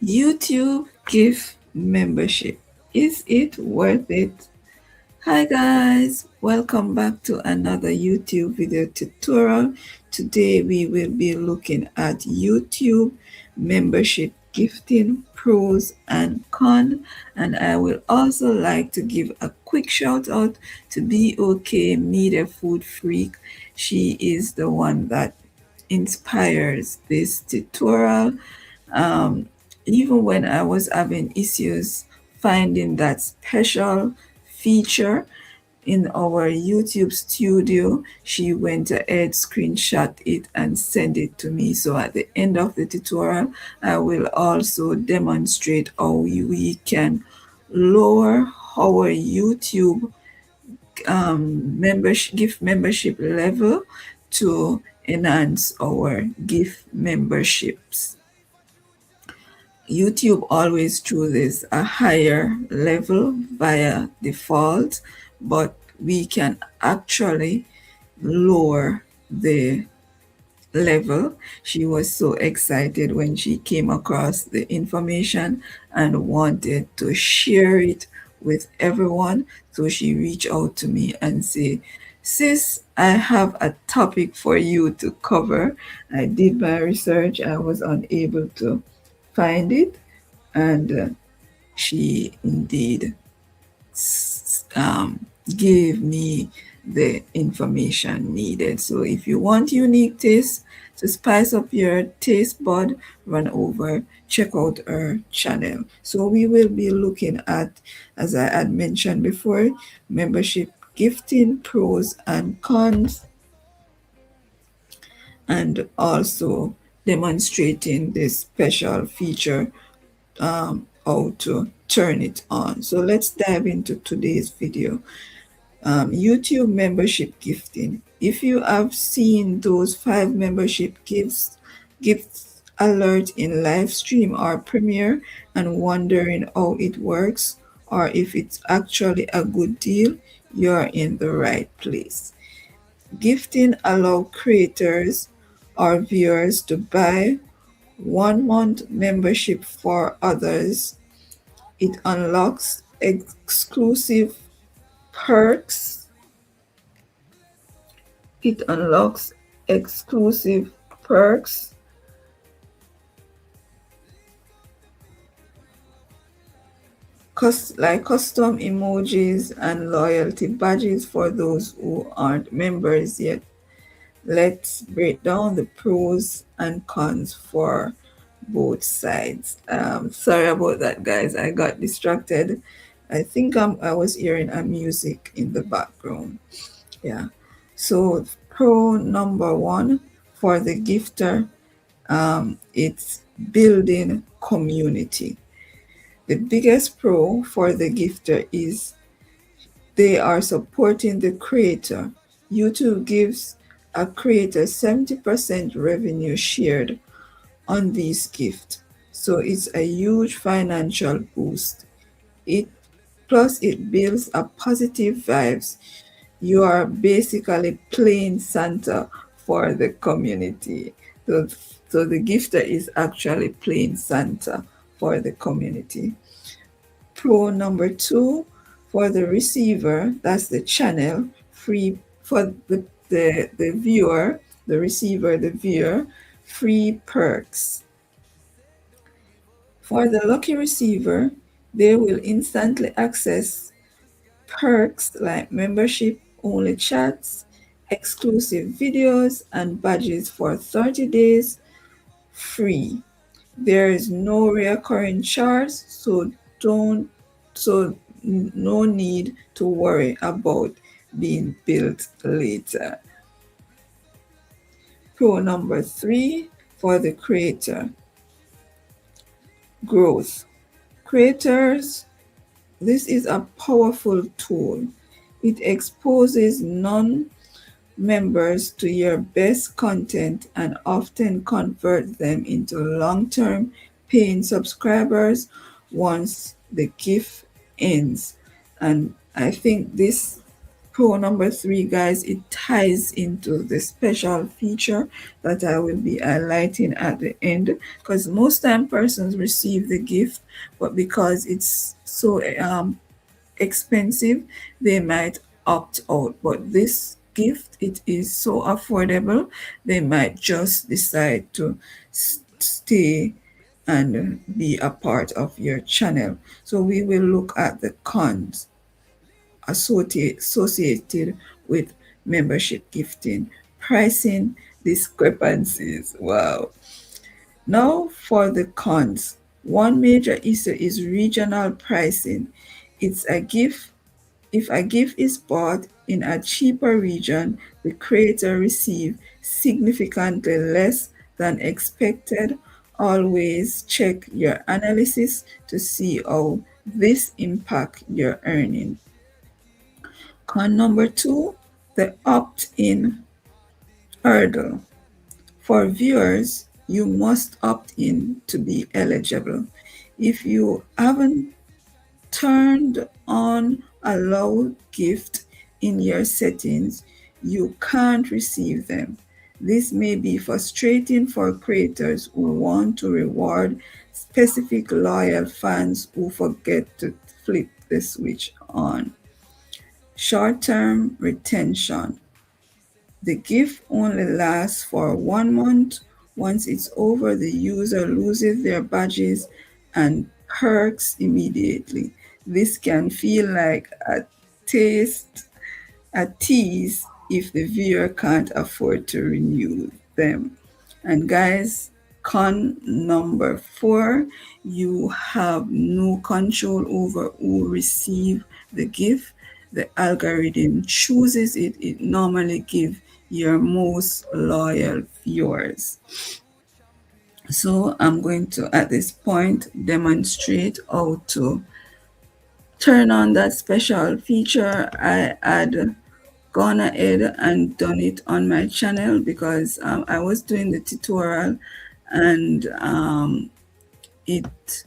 YouTube gift membership. Is it worth it? Hi guys, welcome back to another YouTube video tutorial. Today we will be looking at YouTube membership gifting pros and cons, and I will also like to give a quick shout out to Be Okay Media Food Freak. She is the one that inspires this tutorial. um, Even when I was having issues finding that special feature in our YouTube studio, she went ahead, screenshot it, and sent it to me. So at the end of the tutorial, I will also demonstrate how we can lower our YouTube membership gift membership level to enhance our gift memberships. YouTube always chooses a higher level via default, but we can actually lower the level. She was so excited when she came across the information and wanted to share it with everyone. So she reached out to me and said, Sis, I have a topic for you to cover. I did my research. I was unable to find it, and she indeed gave me the information needed. So if you want unique taste to spice up your taste bud, run over, check out our channel. So we will be looking at, as I had mentioned before, membership gifting pros and cons, and also demonstrating this special feature, how to turn it on. So let's dive into today's video. YouTube membership gifting. If you have seen those 5 membership gifts alert in live stream or premiere and wondering how it works or if it's actually a good deal, you're in the right place. Gifting allow creators or viewers to buy 1 month membership for others. It unlocks exclusive perks. It unlocks exclusive perks, like custom emojis and loyalty badges for those who aren't members yet. Let's break down the pros and cons for both sides. Sorry about that, guys. I got distracted. I think I was hearing a music in the background. Yeah. So pro number one for the gifter, it's building community. The biggest pro for the gifter is they are supporting the creator. YouTube gives a creator 70% revenue shared on these gifts. So it's a huge financial boost. It plus it builds a positive vibes. You are basically playing Santa for the community. So, so the gifter is actually playing Santa for the community. Pro number two for the receiver, that's the channel, free for the viewer, the receiver, the viewer, free perks. For the lucky receiver, they will instantly access perks like membership only chats, exclusive videos, and badges for 30 days free. There is no recurring charge, so don't so no need to worry about being billed later. Pro number three for the creator, growth. Creators, this is a powerful tool. It exposes non-members to your best content and often convert them into long-term paying subscribers once the gift ends. And I think this Pro number three, guys, it ties into the special feature that I will be highlighting at the end, because most time persons receive the gift, but because it's so expensive, they might opt out. But this gift, it is so affordable, they might just decide to stay and be a part of your channel. So we will look at the cons associated with membership gifting. Pricing discrepancies. Wow. Now for the cons. One major issue is regional pricing. It's a gift. If a gift is bought in a cheaper region, the creator receives significantly less than expected. Always check your analysis to see how this impact your earning. Con number two, the opt-in hurdle. For viewers, you must opt in to be eligible. If you haven't turned on allow gift in your settings, you can't receive them. This may be frustrating for creators who want to reward specific loyal fans who forget to flip the switch on. Short-term retention. The gift only lasts for 1 month. Once it's over, the user loses their badges and perks immediately. This can feel like taste, a tease if the viewer can't afford to renew them. And guys, con number four, you have no control over who receive the gift. The algorithm chooses it. It normally gives your most loyal viewers. So I'm going to, at this point, demonstrate how to turn on that special feature. I had gone ahead and done it on my channel because I was doing the tutorial and it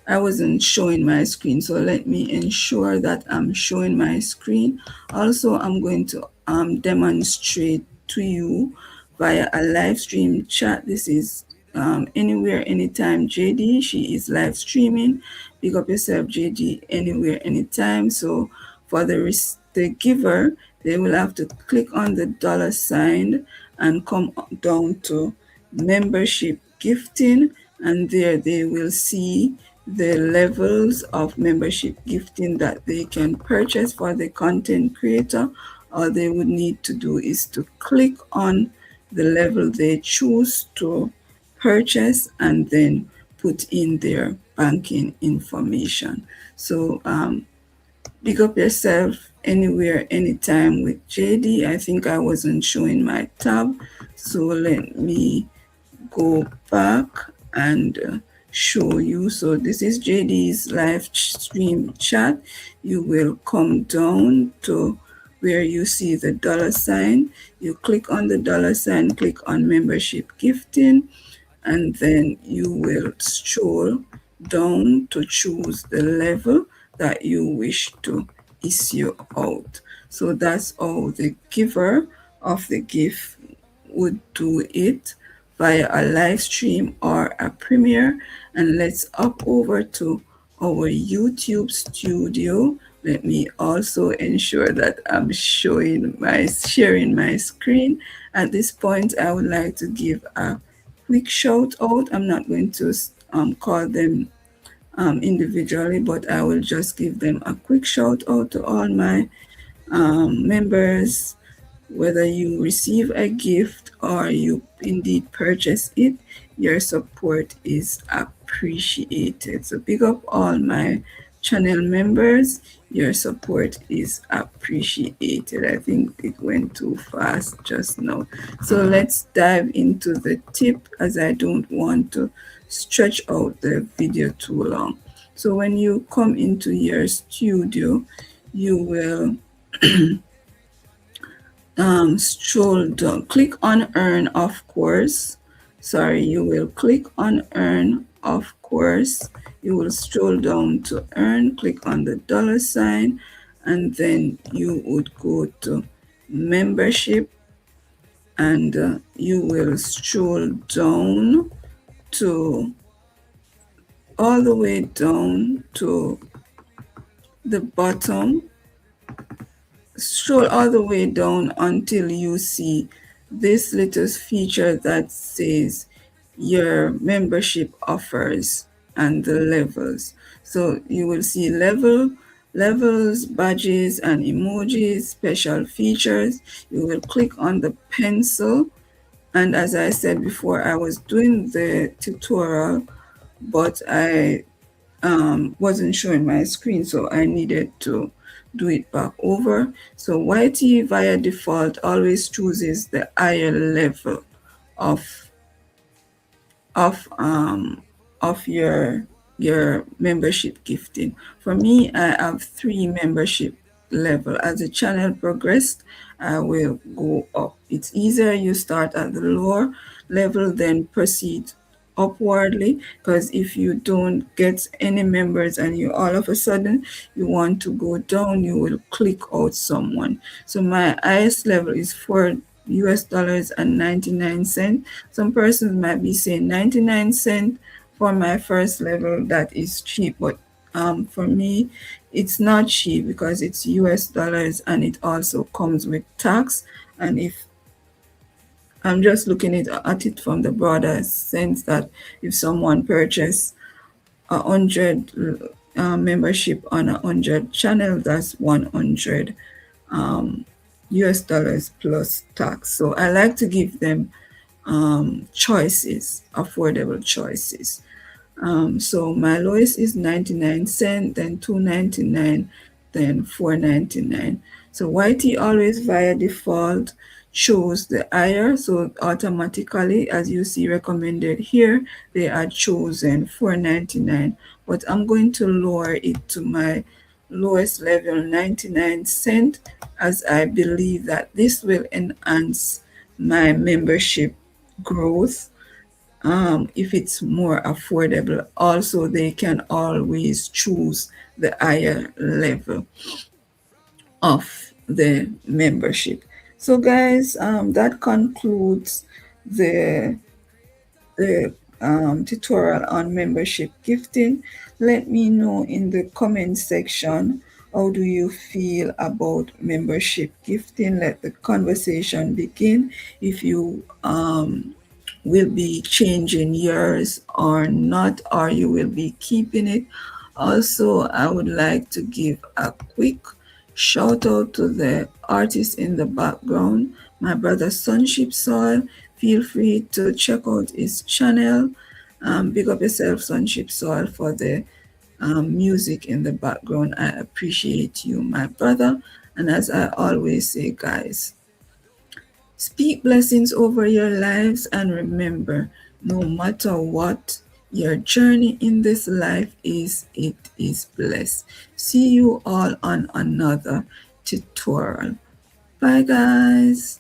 I wasn't showing my screen. So let me ensure that I'm showing my screen. Also, I'm going to demonstrate to you via a live stream chat. This is anywhere, anytime JD. She is live streaming. Pick up yourself, JD, anywhere, anytime. So for the giver, they will have to click on the $ and come down to membership gifting, and there they will see the levels of membership gifting that they can purchase for the content creator. All they would need to do is to click on the level they choose to purchase and then put in their banking information. So pick up yourself anywhere, anytime with JD. I think I wasn't showing my tab, so let me go back and show you. So this is JD's live stream chat. You will come down to where you see the $. You click on the $, click on membership gifting, and then you will scroll down to choose the level that you wish to issue out. So that's how the giver of the gift would do it via a live stream or a premiere. And let's up over to our YouTube studio. Let me also ensure that I'm sharing my screen. At this point, I would like to give a quick shout out. I'm not going to call them individually, but I will just give them a quick shout out to all my members. Whether you receive a gift or you indeed purchase it, your support is appreciated. So big up all my channel members. Your support is appreciated. I think it went too fast just now. So let's dive into the tip, as I don't want to stretch out the video too long. So when you come into your studio, you will scroll down, click on earn, of course. Sorry, you will click on earn, of course. You will scroll down to earn, click on the $, and then you would go to membership, and you will scroll down to all the way down to the bottom. Scroll all the way down until you see this little feature that says your membership offers and the levels. So you will see levels, badges and emojis, special features. You will click on the pencil, and as I said before, I was doing the tutorial, but I wasn't showing my screen, so I needed to do it back over. So YT via default always chooses the higher level of of um of your membership gifting. For me, I have 3 membership level. As the channel progressed, I will go up. It's easier you start at the lower level, then proceed upwardly, because if you don't get any members and you all of a sudden you want to go down, you will click out someone. So my highest level is $4 and 99 cents. Some persons might be saying 99 cents for my first level, that is cheap, but for me it's not cheap because it's US dollars and it also comes with tax. And if I'm just looking at it from the broader sense that if someone purchased 100 membership on 100 channel, that's 100 US dollars plus tax. So I like to give them choices, affordable choices. So my lowest is 99 cents, then 2.99, then 4.99. So YT always via default chose the higher, so automatically, as you see recommended here, they are chosen 4.99. But I'm going to lower it to my lowest level, 99 cents, as I believe that this will enhance my membership growth. If it's more affordable, also they can always choose the higher level of the membership. So guys, that concludes the tutorial on membership gifting. Let me know in the comment section, how do you feel about membership gifting? Let the conversation begin. If you will be changing yours or not, or you will be keeping it. Also, I would like to give a quick shout out to the artist in the background, my brother Sunship Soil. Feel free to check out his channel. Big up yourself, Sunship Soil, for the music in the background. I appreciate you, my brother. And as I always say, guys, speak blessings over your lives, and remember, no matter what your journey in this life is, it is blessed. See you all on another tutorial. Bye, guys.